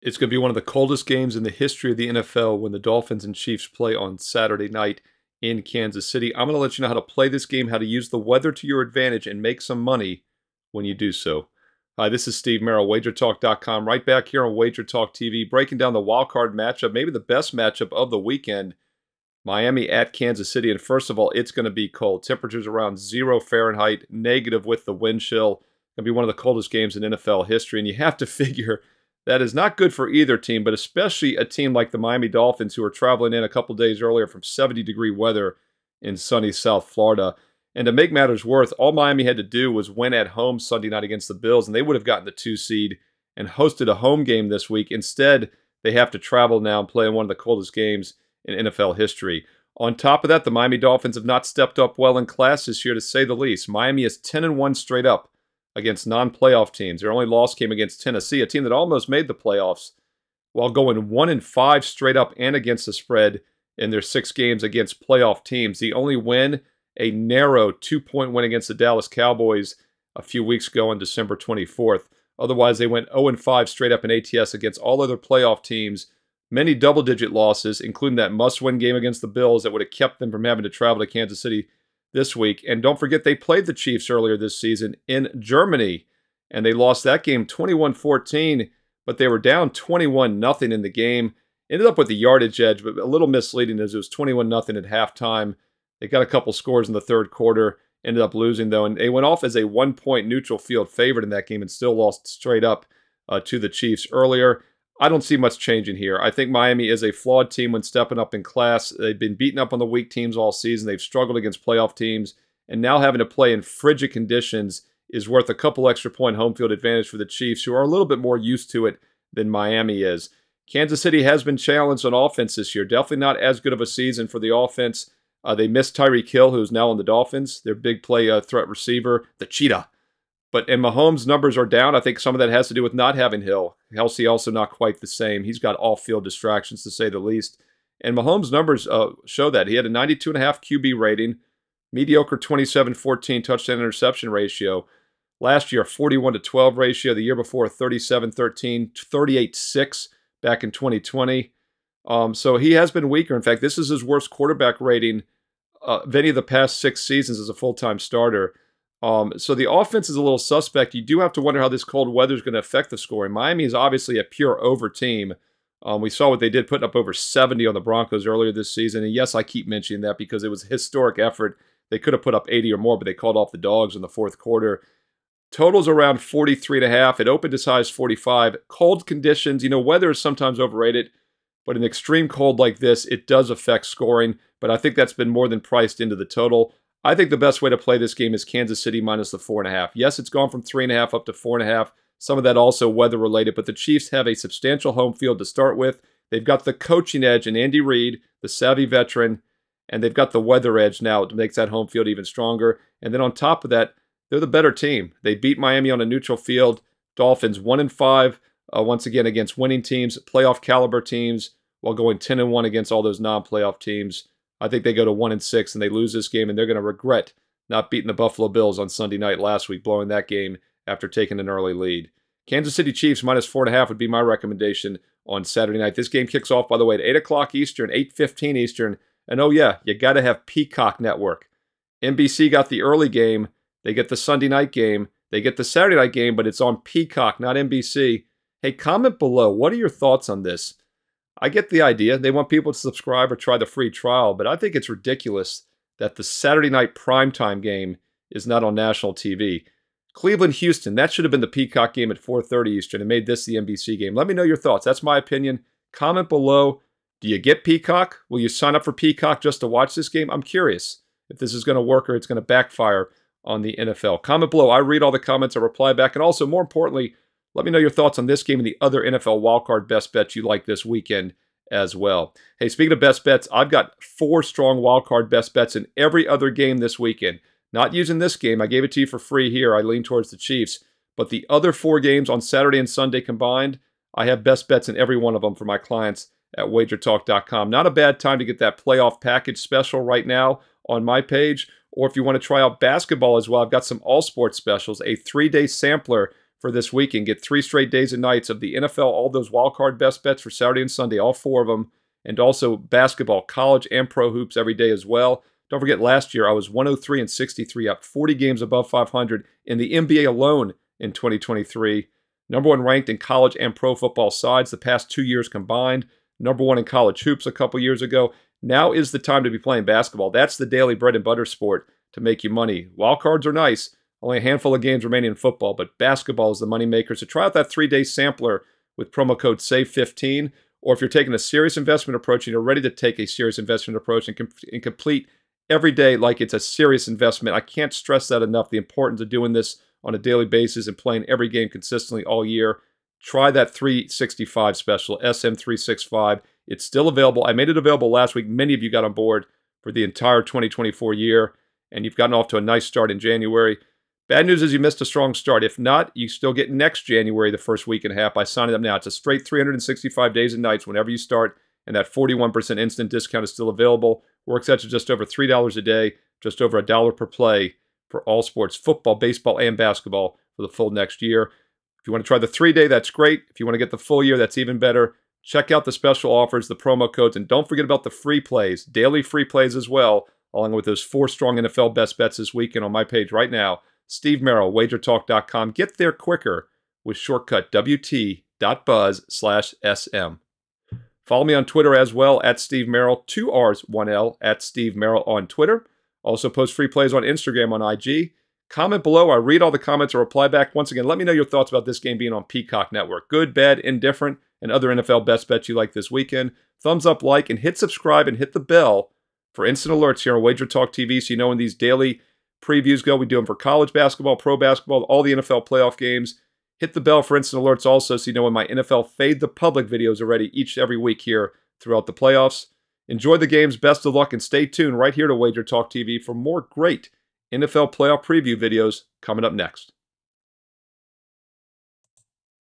It's going to be one of the coldest games in the history of the NFL when the Dolphins and Chiefs play on Saturday night in Kansas City. I'm going to let you know how to play this game, how to use the weather to your advantage, and make some money when you do so. Hi, this is Steve Merrill, WagerTalk.com, right back here on Wager Talk TV, breaking down the wildcard matchup, maybe the best matchup of the weekend, Miami at Kansas City. And first of all, it's going to be cold. Temperatures around 0 Fahrenheit, negative with the wind chill. Going to be one of the coldest games in NFL history, and you have to figure that is not good for either team, but especially a team like the Miami Dolphins, who are traveling in a couple days earlier from 70-degree weather in sunny South Florida. And to make matters worse, all Miami had to do was win at home Sunday night against the Bills, and they would have gotten the 2 seed and hosted a home game this week. Instead, they have to travel now and play in one of the coldest games in NFL history. On top of that, the Miami Dolphins have not stepped up well in class this year, to say the least. Miami is 10-1 straight up against non-playoff teams. Their only loss came against Tennessee, a team that almost made the playoffs, while going 1-5 straight up and against the spread in their 6 games against playoff teams. The only win, a narrow 2-point win against the Dallas Cowboys a few weeks ago on December 24th. Otherwise, they went 0-5 straight up in ATS against all other playoff teams. Many double-digit losses, including that must-win game against the Bills that would have kept them from having to travel to Kansas City this week. And don't forget, they played the Chiefs earlier this season in Germany, and they lost that game 21-14, but they were down 21-0 in the game. Ended up with the yardage edge, but a little misleading as it was 21-0 at halftime. They got a couple scores in the third quarter, ended up losing though, and they went off as a 1-point neutral field favorite in that game and still lost straight up to the Chiefs earlier. I don't see much changing here. I think Miami is a flawed team when stepping up in class. They've been beaten up on the weak teams all season. They've struggled against playoff teams. And now having to play in frigid conditions is worth a couple extra point home field advantage for the Chiefs, who are a little bit more used to it than Miami is. Kansas City has been challenged on offense this year. Definitely not as good of a season for the offense. They missed Tyreek Hill, who's now on the Dolphins, their big play threat receiver, the Cheetah. And Mahomes' numbers are down. I think some of that has to do with not having Hill. Kelsey also not quite the same. He's got off-field distractions, to say the least. And Mahomes' numbers show that. He had a 92.5 QB rating, mediocre 27-14 touchdown-interception ratio. Last year, a 41-12 ratio. The year before, a 37-13, 38-6 back in 2020. So he has been weaker. In fact, this is his worst quarterback rating of any of the past 6 seasons as a full-time starter. So the offense is a little suspect. You do have to wonder how this cold weather is going to affect the scoring. Miami is obviously a pure over team. We saw what they did, putting up over 70 on the Broncos earlier this season. And yes, I keep mentioning that because it was a historic effort. They could have put up 80 or more, but they called off the dogs in the fourth quarter. Totals around 43.5. It opened as high as 45. Cold conditions, weather is sometimes overrated, but in extreme cold like this, it does affect scoring. But I think that's been more than priced into the total. I think the best way to play this game is Kansas City minus the 4.5. Yes, it's gone from 3.5 up to 4.5. Some of that also weather-related, but the Chiefs have a substantial home field to start with. They've got the coaching edge in Andy Reid, the savvy veteran, and they've got the weather edge now to make that home field even stronger. And then on top of that, they're the better team. They beat Miami on a neutral field. Dolphins 1-5, once again against winning teams, playoff caliber teams, while going 10-1 against all those non-playoff teams. I think they go to 1-6 and they lose this game, and they're going to regret not beating the Buffalo Bills on Sunday night last week, blowing that game after taking an early lead. Kansas City Chiefs minus 4.5 would be my recommendation on Saturday night. This game kicks off, by the way, at 8 o'clock Eastern, 8:15 Eastern. And oh yeah, you got to have Peacock Network. NBC got the early game. They get the Sunday night game. They get the Saturday night game, but it's on Peacock, not NBC. Hey, comment below. What are your thoughts on this? I get the idea. They want people to subscribe or try the free trial, but I think it's ridiculous that the Saturday night primetime game is not on national TV. Cleveland-Houston, that should have been the Peacock game at 4:30 Eastern and made this the NBC game. Let me know your thoughts. That's my opinion. Comment below. Do you get Peacock? Will you sign up for Peacock just to watch this game? I'm curious if this is going to work or it's going to backfire on the NFL. Comment below. I read all the comments. I reply back. And also, more importantly, let me know your thoughts on this game and the other NFL wildcard best bets you like this weekend as well. Hey, speaking of best bets, I've got 4 strong wildcard best bets in every other game this weekend. Not using this game. I gave it to you for free here. I lean towards the Chiefs. But the other 4 games on Saturday and Sunday combined, I have best bets in every one of them for my clients at WagerTalk.com. Not a bad time to get that playoff package special right now on my page. Or if you want to try out basketball as well, I've got some all sports specials, a 3-day sampler for this weekend. Get 3 straight days and nights of the NFL, all those wildcard best bets for Saturday and Sunday, all 4 of them, and also basketball, college, and pro hoops every day as well. Don't forget, last year I was 103-63, up 40 games above 500 in the NBA alone in 2023. Number 1 ranked in college and pro football sides the past 2 years combined. Number 1 in college hoops a couple years ago. Now is the time to be playing basketball. That's the daily bread and butter sport to make you money. Wildcards are nice. Only a handful of games remaining in football, but basketball is the moneymaker. So try out that 3-day sampler with promo code SAVE15. Or if you're taking a serious investment approach and you're ready to take a serious investment approach and complete every day like it's a serious investment, I can't stress that enough, the importance of doing this on a daily basis and playing every game consistently all year. Try that 365 special, SM365. It's still available. I made it available last week. Many of you got on board for the entire 2024 year, and you've gotten off to a nice start in January. Bad news is you missed a strong start. If not, you still get next January, the first week and a half, by signing up now. It's a straight 365 days and nights whenever you start, and that 41% instant discount is still available. Works out to just over $3 a day, just over $1 per play for all sports, football, baseball, and basketball for the full next year. If you want to try the 3-day, that's great. If you want to get the full year, that's even better. Check out the special offers, the promo codes, and don't forget about the free plays, daily free plays as well, along with those 4 strong NFL best bets this weekend on my page right now, Steve Merrill, wagertalk.com. Get there quicker with shortcut wt.buzz/SM. Follow me on Twitter as well, at Steve Merrill, 2 R's, 1 L, at Steve Merrill on Twitter. Also post free plays on Instagram on IG. Comment below. I read all the comments or reply back. Once again, let me know your thoughts about this game being on Peacock Network. Good, bad, indifferent, and other NFL best bets you like this weekend. Thumbs up, like, and hit subscribe and hit the bell for instant alerts here on Wager Talk TV so you know when these daily previews go. We do them for college basketball, pro basketball, all the NFL playoff games. Hit the bell for instant alerts also so you know when my NFL Fade the Public videos are ready every week here throughout the playoffs. Enjoy the games, best of luck, and stay tuned right here to Wager Talk TV for more great NFL playoff preview videos coming up next.